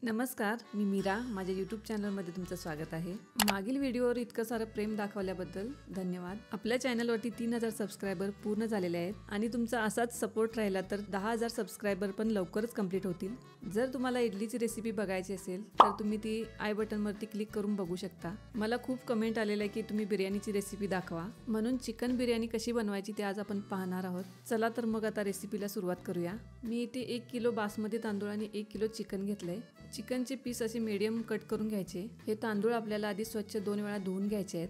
नमस्कार, मी मीरा. माझ्या यूट्यूब चॅनलमध्ये तुमचं स्वागत आहे. मागील व्हिडिओवर इतकं सारं प्रेम दाखवल्याबद्दल धन्यवाद. आपल्या चॅनलवरती 3000 सबस्क्रायबर पूर्ण झालेले आहेत आणि तुमचा असाच सपोर्ट राहिला तर 10,000 सबस्क्रायबर पण लवकरच कंप्लीट होतील. जर तुम्हाला इडलीची रेसिपी बघायची असेल तर तुम्ही ती आय बटनवरती क्लिक करून बघू शकता. मला खूप कमेंट आलेले आहे की तुम्ही बिर्याणीची रेसिपी दाखवा, म्हणून चिकन बिर्याणी कशी बनवायची ते आज आपण पाहणार आहोत. चला तर मग आता रेसिपीला सुरुवात करूया. मी इथे 1 किलो बासमती तांदूळ आणि 1 किलो चिकन घेतलंय. चिकनचे पीस असे मीडियम कट करून घ्यायचे. हे तांदूळ आपल्याला आधी स्वच्छ 2 वेळा धुवून घ्यायचे आहेत.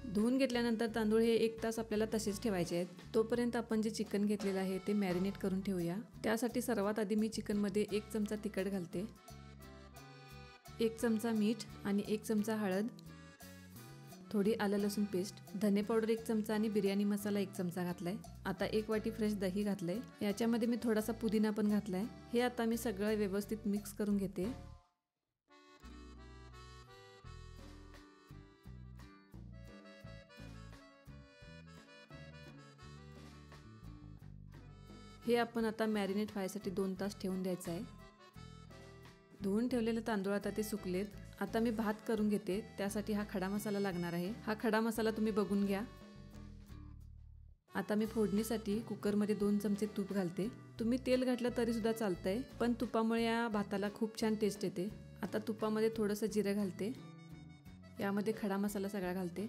धुवून घेतल्यानंतर तांदूळ हे 1 तास आपल्याला तसेच ठेवायचे आहेत. तोपर्यंत आपण जे चिकन घेतलेलं आहे ते मॅरिनेट करून ठेवूया. त्यासाठी सर्वात आधी मी चिकनमध्ये 1 चमचा तिखट घालते, 1 चमचा मीठ आणि 1 चमचा हळद, थोडी आलं लसूण पेस्ट, धने पावडर 1 चमचा आणि बिर्याणी मसाला 1 चमचा घातलाय. आता 1 वाटी फ्रेश दही घातलंय. याच्यामध्ये मी थोडासा पुदिना पण घातलाय. हे आता मी सगळं व्यवस्थित मिक्स करून घेते. हे आपण आता मॅरिनेट व्हायसाठी 2 तास ठेवून द्यायचं आहे. धुवून ठेवलेले तांदूळ आता ते सुकलेत. आता मी भात करून घेते. त्यासाठी हा खडा मसाला लागणार आहे. हा खडा मसाला तुम्ही बघून घ्या. आता मी फोडणीसाठी कुकरमध्ये 2 चमचे तूप घालते. तुम्ही तेल घातलं तरी सुद्धा चालतंय, पण तुपामुळे या भाताला खूप छान टेस्ट येते. आता तुपामध्ये थोडंसं जिरं घालते. यामध्ये खडा मसाला सगळा घालते.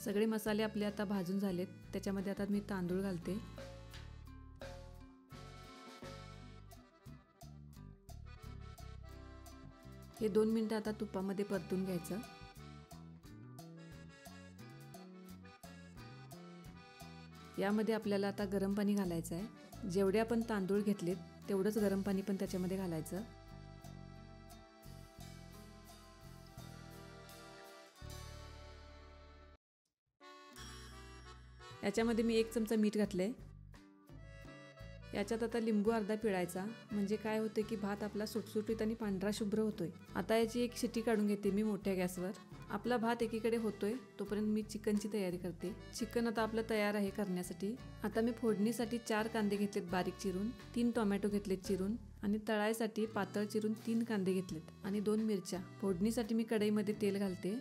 सगळे मसाले आपले आता भाजून झालेत. त्याच्यामध्ये आता मी तांदूळ घालते. हे 2 मिनिटं आता तुपामध्ये परतून घ्यायचं. यामध्ये आपल्याला आता गरम पाणी घालायचं आहे. जेवढे आपण तांदूळ घेतलेत तेवढंच गरम पाणी पण त्याच्यामध्ये घालायचं. याच्यामध्ये मी 1 चमचा मीठ घातलंय. याच्यात आता लिंबू अर्धा पिळायचा, म्हणजे काय होते की भात आपला सुटसुटीत आणि पांढरा शुभ्र होतोय. आता याची एक शिटी काढून घेते मी मोठ्या गॅसवर. आपला भात एकीकडे होतोय तोपर्यंत मी चिकनची तयारी करते. चिकन आता आपलं तयार आहे करण्यासाठी. आता मी फोडणीसाठी 4 कांदे घेतलेत बारीक चिरून, 3 टोमॅटो घेतलेत चिरून आणि तळायसाठी पातळ चिरून 3 कांदे घेतलेत आणि 2 मिरच्या. फोडणीसाठी मी कढईमध्ये तेल घालते.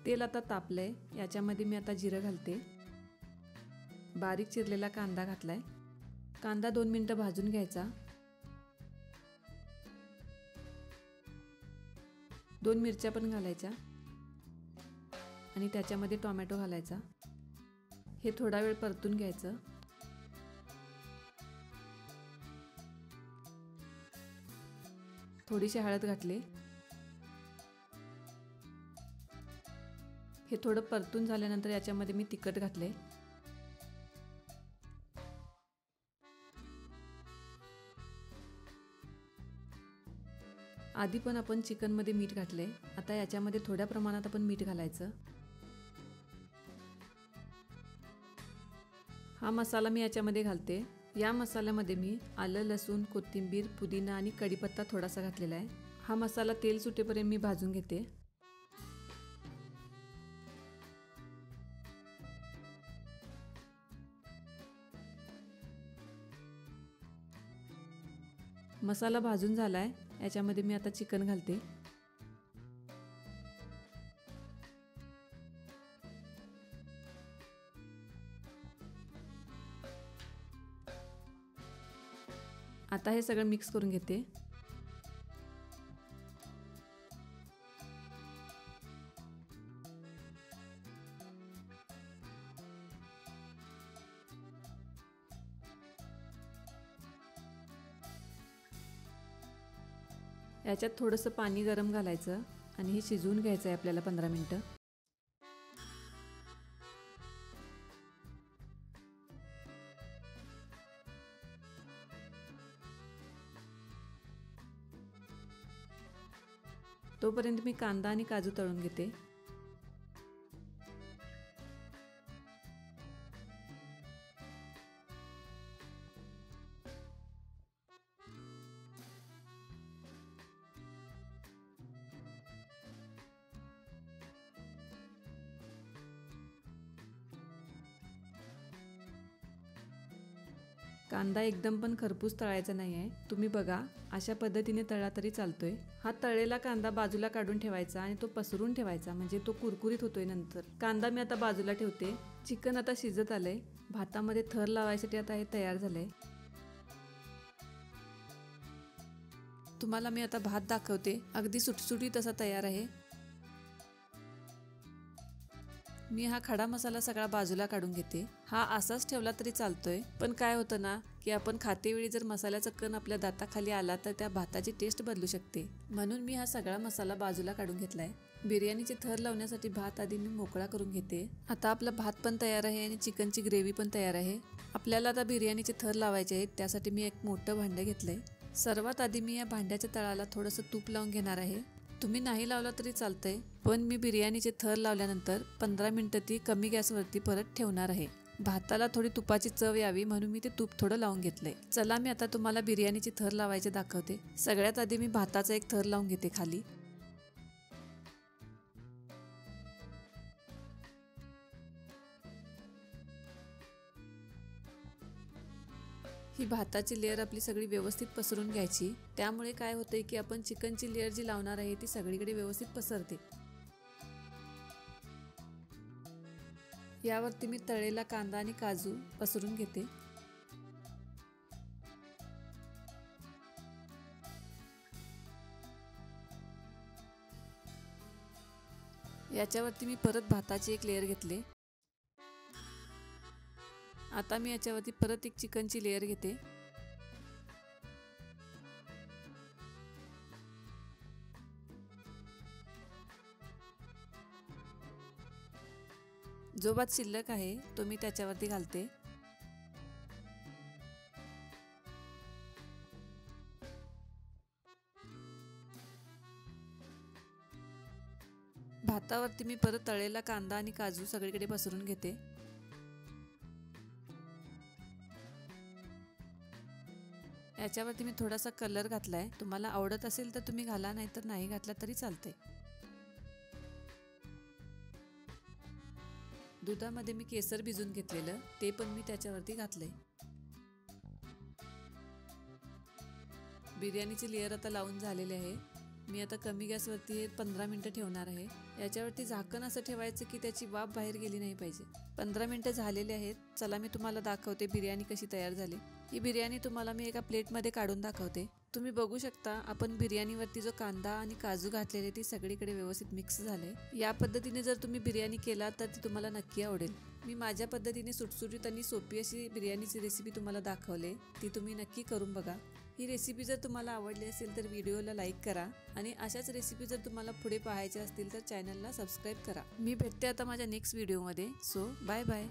तेल आता तापलंय. याच्यामध्ये मी आता जिरं घालते. बारीक चिरलेला कांदा घातलाय. कांदा 2 मिनिटं भाजून घ्यायचा. 2 मिरच्या पण घालायच्या आणि त्याच्यामध्ये टोमॅटो घालायचा. हे थोडा वेळ परतून घ्यायचं. थोडीशी हळद घातली. हे थोडं परतून झाल्यानंतर याच्यामध्ये मी तिखट घातले. आधी पण आपण चिकनमध्ये मीठ घातले. आता याच्यामध्ये थोड्या प्रमाणात आपण मीठ घालायचं. हा मसाला मी याच्यामध्ये घालते. या मसाल्यामध्ये मी आलं लसूण कोथिंबीर पुदिना आणि कढीपत्ता थोडासा घातलेला आहे. हा मसाला तेल सुटेपर्यंत मी भाजून घेते. मसाला भाजून झालाय. याच्यामध्ये मी आता चिकन घालते. आता हे सगळं मिक्स करून घेते. याच्यात थोडंसं पाणी गरम घालायचं आणि हे शिजवून घ्यायचं आहे आपल्याला 15 मिनिटं. तोपर्यंत मी कांदा आणि काजू तळून घेते. कांदा एकदम पण खरपूस तळायचा नाही आहे. तुम्ही बघा, अशा पद्धतीने तळला तरी चालतोय. हा तळलेला कांदा बाजूला काढून ठेवायचा आणि तो पसरून ठेवायचा, म्हणजे तो कुरकुरीत होतोय नंतर. कांदा मी आता बाजूला ठेवते. चिकन आता शिजत आलंय. भातामध्ये थर लावायसाठी आता हे तयार झालंय. तुम्हाला मी आता भात दाखवते. अगदी सुटसुटीत असा तयार आहे. मी हा खडा मसाला सगळा बाजूला काढून घेते. हा असाच ठेवला तरी चालतोय, पण काय होतं ना की आपण खातेवेळी जर मसाल्याचा कण आपल्या दाताखाली आला तर त्या भाताची टेस्ट बदलू शकते. म्हणून मी हा सगळा मसाला बाजूला काढून घेतलाय. बिर्याणीचे थर लावण्यासाठी भात आधी मी मोकळा करून घेते. आता आपला भात पण तयार आहे आणि चिकनची ग्रेव्ही पण तयार आहे. आपल्याला आता बिर्याणीचे थर लावायचे आहेत. त्यासाठी मी एक मोठं भांडं घेतलंय. सर्वात आधी मी या भांड्याच्या तळाला थोडंसं तूप लावून घेणार आहे. तुम्ही नाही लावला तरी चालतंय, पण मी बिर्याणीचे थर लावल्यानंतर 15 मिनिटं ती कमी गॅसवरती परत ठेवणार आहे. भाताला थोडी तुपाची चव यावी म्हणून मी ते तूप थोडं लावून घेतलंय. चला मी आता तुम्हाला बिर्याणीचे थर लावायचे दाखवते. सगळ्यात आधी मी भाताचा एक थर लावून घेते खाली. ही भाताची लेअर आपली सगळी व्यवस्थित पसरून घ्यायची. त्यामुळे काय होतंय की आपण चिकनची लेअर जी लावणार आहे ती सगळीकडे व्यवस्थित पसरते. यावरती मी तळलेला कांदा आणि काजू पसरून घेते. याच्यावरती मी परत भाताची एक लेअर घेतली. आता मी याच्यावरती परत एक चिकनची लेअर घेते. जो भात शिल्लक आहे तो मी त्याच्यावरती घालते. भातावरती मी परत तळलेला कांदा आणि काजू सगळीकडे पसरून घेते. याच्यावरती मी थोडासा कलर घातलाय. तुम्हाला आवडत असेल तर तुम्ही घाला, नाहीतर नाही घातला तरी चालतंय. दुधामध्ये मी केसर भिजून घेतलेलं ते पण मी त्याच्यावरती घातलंय. बिर्याणीची लेअर आता लावून झालेली आहे. मी आता कमी गॅसवरती हे 15 मिनिटं ठेवणार आहे. याच्यावरती झाकण असं ठेवायचं की त्याची वाफ बाहेर गेली नाही पाहिजे. 15 मिनिटं झालेले आहेत. चला मी तुम्हाला दाखवते बिर्याणी कशी तयार झाली. ही बिर्याणी तुम्हाला मी एका प्लेटमध्ये काढून दाखवते. तुम्ही बघू शकता आपण बिर्याणीवरती जो कांदा आणि काजू घातलेले ती सगळीकडे व्यवस्थित मिक्स झाले. या पद्धतीने जर तुम्ही बिर्याणी केला तर ती तुम्हाला नक्की आवडेल. मी माझ्या पद्धतीने सुटसुटीत आणि सोपी अशी बिर्याणीची रेसिपी तुम्हाला दाखवले. ती तुम्ही नक्की करून बघा. ही रेसिपी जर तुम्हाला आवडली असेल तर व्हिडिओला लाईक करा आणि अशाच रेसिपी जर तुम्हाला पुढे पाहायच्या असतील तर चॅनलला सबस्क्राईब करा. मी भेटते आता माझ्या नेक्स्ट व्हिडिओमध्ये. So bye bye.